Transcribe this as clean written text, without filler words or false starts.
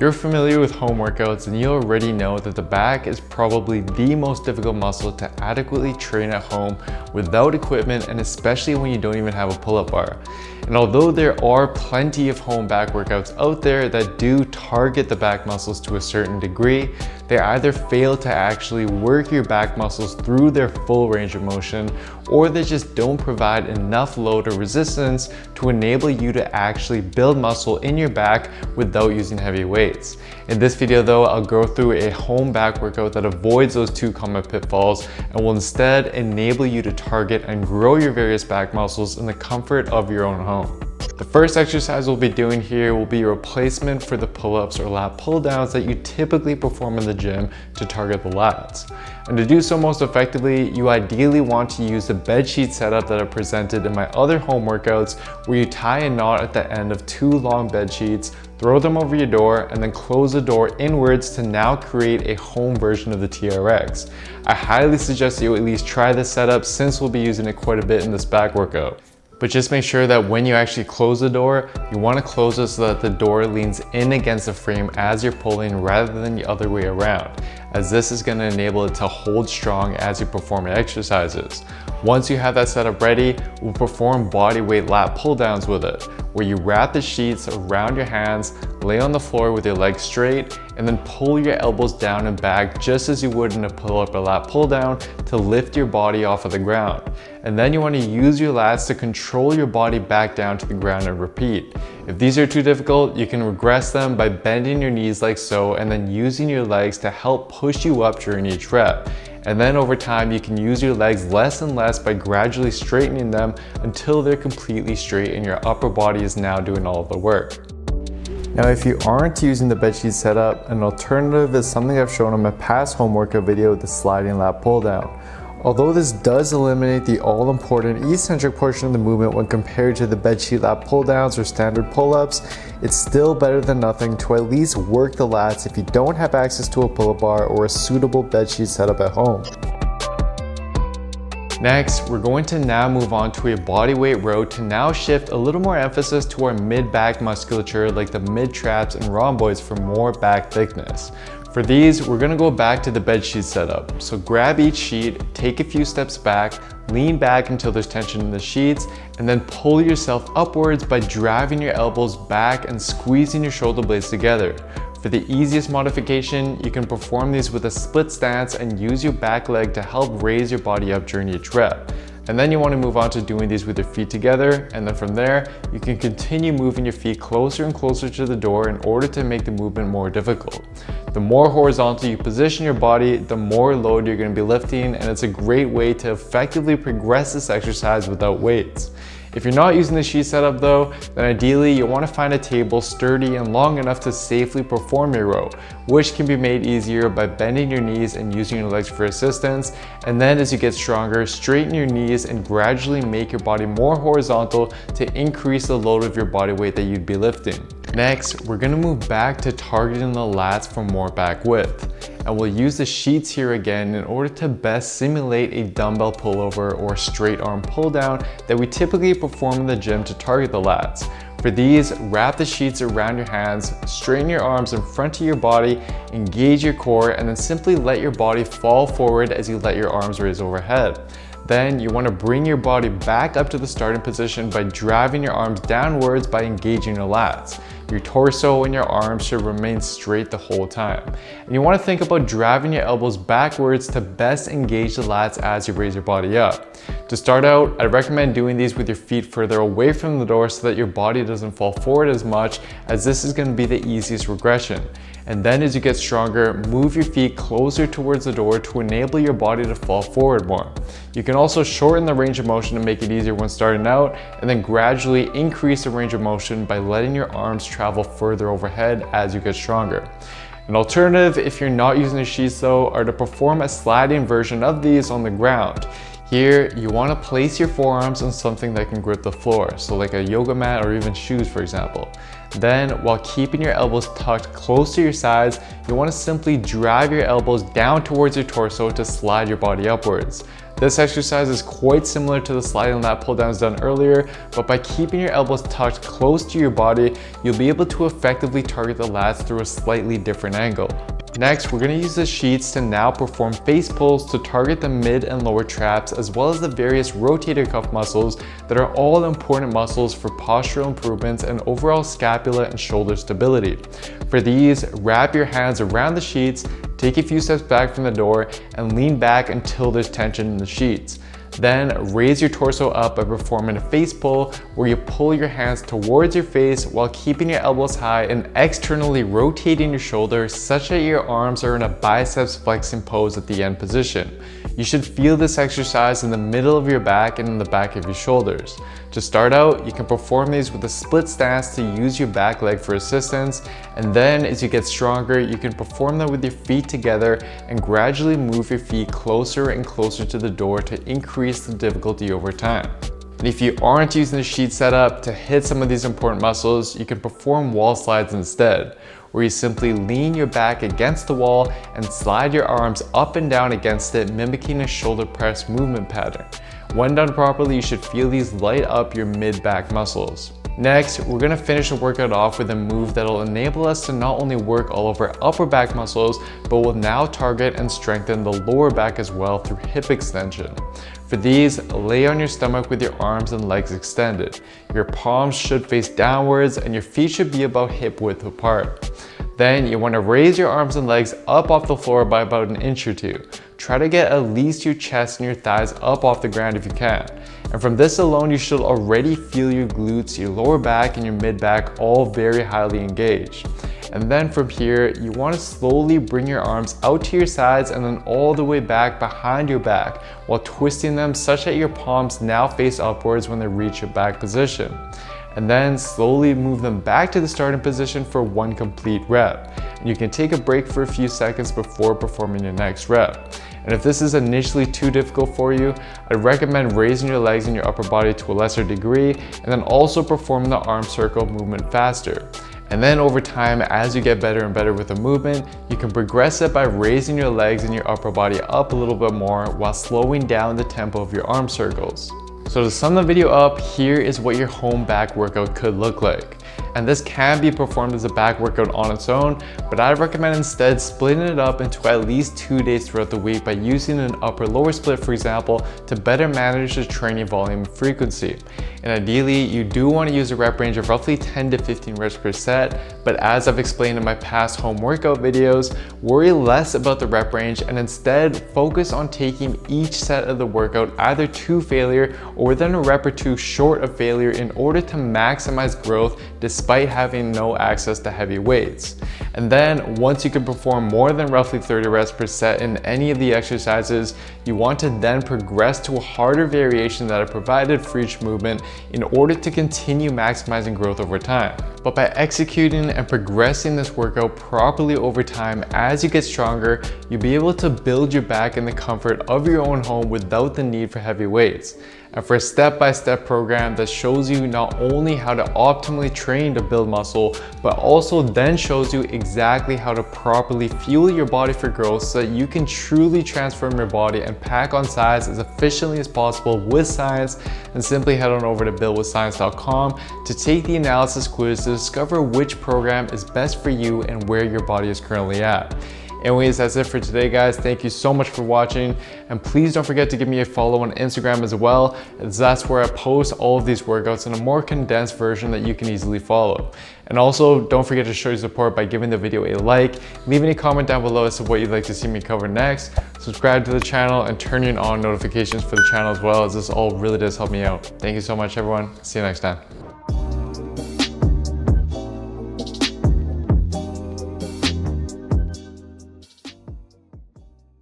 you're familiar with home workouts, and you already know that the back is probably the most difficult muscle to adequately train at home without equipment, and especially when you don't even have a pull-up bar. And although there are plenty of home back workouts out there that do target the back muscles to a certain degree, they either fail to actually work your back muscles through their full range of motion, or they just don't provide enough load or resistance to enable you to actually build muscle in your back without using heavy weights. In this video though, I'll go through a home back workout that avoids those two common pitfalls and will instead enable you to target and grow your various back muscles in the comfort of your own home. The first exercise we'll be doing here will be a replacement for the pull-ups or lat pull-downs that you typically perform in the gym to target the lats. And to do so most effectively, you ideally want to use the bed sheet setup that I presented in my other home workouts, where you tie a knot at the end of two long bed sheets, throw them over your door, and then close the door inwards to now create a home version of the TRX. I highly suggest you at least try this setup, since we'll be using it quite a bit in this back workout. But just make sure that when you actually close the door, you want to close it so that the door leans in against the frame as you're pulling, rather than the other way around, as this is going to enable it to hold strong as you perform your exercises. Once you have that setup ready, we'll perform body weight lat pull downs with it, where you wrap the sheets around your hands, lay on the floor with your legs straight, and then pull your elbows down and back just as you would in a pull-up or lat pull down to lift your body off of the ground. And then you want to use your lats to control your body back down to the ground and repeat. If these are too difficult, you can regress them by bending your knees like so, and then using your legs to help push you up during each rep. And then over time, you can use your legs less and less by gradually straightening them until they're completely straight and your upper body is now doing all of the work. Now, if you aren't using the bedsheet setup, an alternative is something I've shown in my past home workout video, the sliding lat pull down. Although this does eliminate the all-important eccentric portion of the movement when compared to the bedsheet lat pull-downs or standard pull-ups, it's still better than nothing to at least work the lats if you don't have access to a pull-up bar or a suitable bedsheet setup at home. Next, we're going to now move on to a bodyweight row to now shift a little more emphasis to our mid-back musculature, like the mid-traps and rhomboids, for more back thickness. For these, we're going to go back to the bed sheet setup. So grab each sheet, take a few steps back, lean back until there's tension in the sheets, and then pull yourself upwards by driving your elbows back and squeezing your shoulder blades together. For the easiest modification, you can perform these with a split stance and use your back leg to help raise your body up during each rep. And then you want to move on to doing these with your feet together, and then from there, you can continue moving your feet closer and closer to the door in order to make the movement more difficult. The more horizontal you position your body, the more load you're going to be lifting, and it's a great way to effectively progress this exercise without weights. If you're not using the sheet setup though, then ideally you want to find a table sturdy and long enough to safely perform your row, which can be made easier by bending your knees and using your legs for assistance. And then as you get stronger, straighten your knees and gradually make your body more horizontal to increase the load of your body weight that you'd be lifting. Next, we're going to move back to targeting the lats for more back width. And we'll use the sheets here again in order to best simulate a dumbbell pullover or straight arm pull down that we typically perform in the gym to target the lats. For these, wrap the sheets around your hands, straighten your arms in front of your body, engage your core, and then simply let your body fall forward as you let your arms raise overhead. Then you want to bring your body back up to the starting position by driving your arms downwards by engaging your lats. Your torso and your arms should remain straight the whole time. And you want to think about driving your elbows backwards to best engage the lats as you raise your body up. To start out, I'd recommend doing these with your feet further away from the door so that your body doesn't fall forward as much, as this is going to be the easiest regression. And then as you get stronger, move your feet closer towards the door to enable your body to fall forward more. You can also shorten the range of motion to make it easier when starting out, and then gradually increase the range of motion by letting your arms travel further overhead as you get stronger. An alternative, if you're not using the sheets though, are to perform a sliding version of these on the ground. Here, you want to place your forearms on something that can grip the floor, so like a yoga mat or even shoes, for example. Then, while keeping your elbows tucked close to your sides, you want to simply drive your elbows down towards your torso to slide your body upwards. This exercise is quite similar to the sliding lat pull downs done earlier, but by keeping your elbows tucked close to your body, you'll be able to effectively target the lats through a slightly different angle. Next, we're going to use the sheets to now perform face pulls to target the mid and lower traps, as well as the various rotator cuff muscles that are all important muscles for postural improvements and overall scapula and shoulder stability. For these, wrap your hands around the sheets, take a few steps back from the door, and lean back until there's tension in the sheets. Then raise your torso up by performing a face pull where you pull your hands towards your face while keeping your elbows high and externally rotating your shoulders such that your arms are in a biceps flexing pose at the end position. You should feel this exercise in the middle of your back and in the back of your shoulders. To start out, you can perform these with a split stance to use your back leg for assistance, and then as you get stronger, you can perform them with your feet together and gradually move your feet closer and closer to the door to increase the difficulty over time. And if you aren't using the sheet setup to hit some of these important muscles, you can perform wall slides instead, where you simply lean your back against the wall and slide your arms up and down against it, mimicking a shoulder press movement pattern. When done properly, you should feel these light up your mid-back muscles. Next, we're going to finish the workout off with a move that will enable us to not only work all of our upper back muscles, but will now target and strengthen the lower back as well through hip extension. For these, lay on your stomach with your arms and legs extended. Your palms should face downwards and your feet should be about hip width apart. Then you want to raise your arms and legs up off the floor by about an inch or two. Try to get at least your chest and your thighs up off the ground if you can. And from this alone, you should already feel your glutes, your lower back, and your mid back all very highly engaged. And then from here, you want to slowly bring your arms out to your sides and then all the way back behind your back while twisting them such that your palms now face upwards when they reach your back position. And then slowly move them back to the starting position for one complete rep. And you can take a break for a few seconds before performing your next rep. And if this is initially too difficult for you, I'd recommend raising your legs and your upper body to a lesser degree, and then also performing the arm circle movement faster. And then over time, as you get better and better with the movement, you can progress it by raising your legs and your upper body up a little bit more while slowing down the tempo of your arm circles. So to sum the video up, here is what your home back workout could look like. And this can be performed as a back workout on its own, but I'd recommend instead splitting it up into at least 2 days throughout the week by using an upper-lower split, for example, to better manage the training volume and frequency. And ideally, you do want to use a rep range of roughly 10 to 15 reps per set, but as I've explained in my past home workout videos, worry less about the rep range and instead focus on taking each set of the workout either to failure or within a rep or two short of failure in order to maximize growth despite having no access to heavy weights. And then once you can perform more than roughly 30 reps per set in any of the exercises, you want to then progress to a harder variation that I provided for each movement in order to continue maximizing growth over time. But by executing and progressing this workout properly over time as you get stronger, you'll be able to build your back in the comfort of your own home without the need for heavy weights. And for a step-by-step program that shows you not only how to optimally train to build muscle, but also then shows you exactly how to properly fuel your body for growth so that you can truly transform your body and pack on size as efficiently as possible with science, and simply head on over to buildwithscience.com to take the analysis quiz to discover which program is best for you and where your body is currently at. Anyways, that's it for today, guys. Thank you so much for watching, and please don't forget to give me a follow on Instagram as well, as that's where I post all of these workouts in a more condensed version that you can easily follow. And also, don't forget to show your support by giving the video a like, leaving a comment down below as to what you'd like to see me cover next, subscribe to the channel, and turning on notifications for the channel as well, as this all really does help me out. Thank you so much, everyone. See you next time.